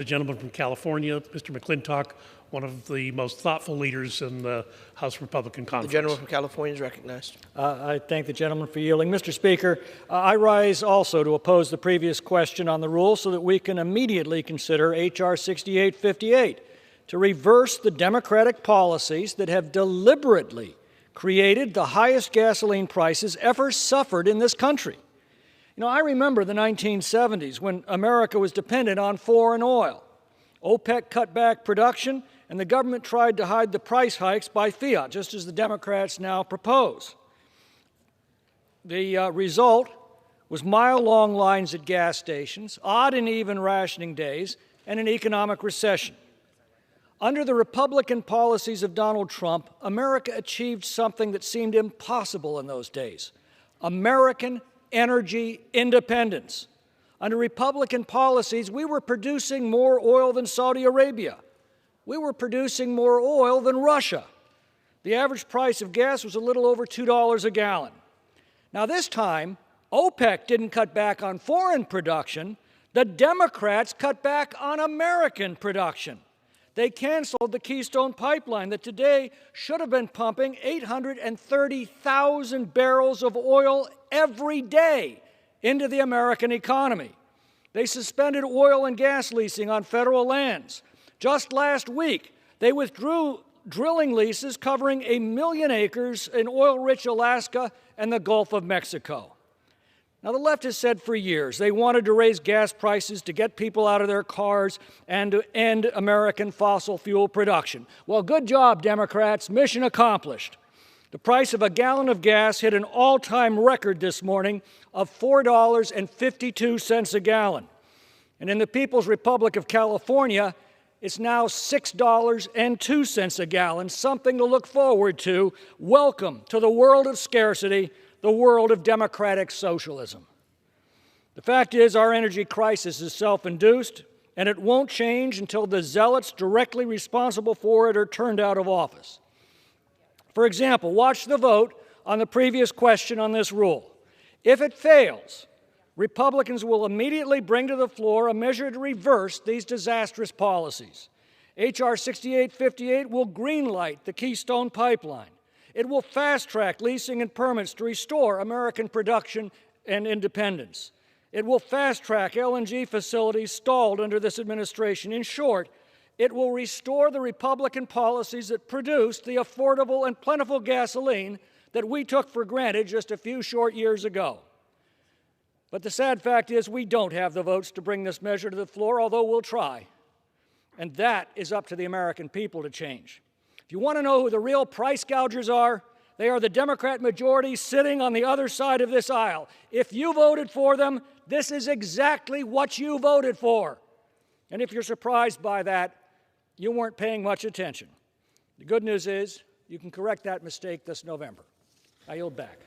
The gentleman from California, Mr. McClintock, one of the most thoughtful leaders in the House Republican Conference. The gentleman from California is recognized. I thank the gentleman for yielding. Mr. Speaker, I rise also to oppose the previous question on the rule so that we can immediately consider H.R. 6858 to reverse the Democratic policies that have deliberately created the highest gasoline prices ever suffered in this country. You know, I remember the 1970s when America was dependent on foreign oil. OPEC cut back production, and the government tried to hide the price hikes by fiat, just as the Democrats now propose. The result was mile-long lines at gas stations, odd and even rationing days, and an economic recession. Under the Republican policies of Donald Trump, America achieved something that seemed impossible in those days: American energy independence. Under Republican policies, we were producing more oil than Saudi Arabia. We were producing more oil than Russia. The average price of gas was a little over $2 a gallon. Now, this time, OPEC didn't cut back on foreign production. The Democrats cut back on American production. They canceled the Keystone Pipeline that today should have been pumping 830,000 barrels of oil every day into the American economy. They suspended oil and gas leasing on federal lands. Just last week, they withdrew drilling leases covering 1 million acres in oil-rich Alaska and the Gulf of Mexico. Now, the left has said for years they wanted to raise gas prices to get people out of their cars and to end American fossil fuel production. Well, good job, Democrats. Mission accomplished. The price of a gallon of gas hit an all-time record this morning of $4.52 a gallon. And in the People's Republic of California, it's now $6.02 a gallon, something to look forward to. Welcome to the world of scarcity, the world of democratic socialism. The fact is, our energy crisis is self-induced, and it won't change until the zealots directly responsible for it are turned out of office. For example, watch the vote on the previous question on this rule. If it fails, Republicans will immediately bring to the floor a measure to reverse these disastrous policies. H.R. 6858 will greenlight the Keystone Pipeline. It will fast-track leasing and permits to restore American production and independence. It will fast-track LNG facilities stalled under this administration. In short, it will restore the Republican policies that produced the affordable and plentiful gasoline that we took for granted just a few short years ago. But the sad fact is we don't have the votes to bring this measure to the floor, although we'll try. And that is up to the American people to change. If you want to know who the real price gougers are, they are the Democrat majority sitting on the other side of this aisle. If you voted for them, this is exactly what you voted for. And if you're surprised by that, you weren't paying much attention. The good news is you can correct that mistake this November. I yield back.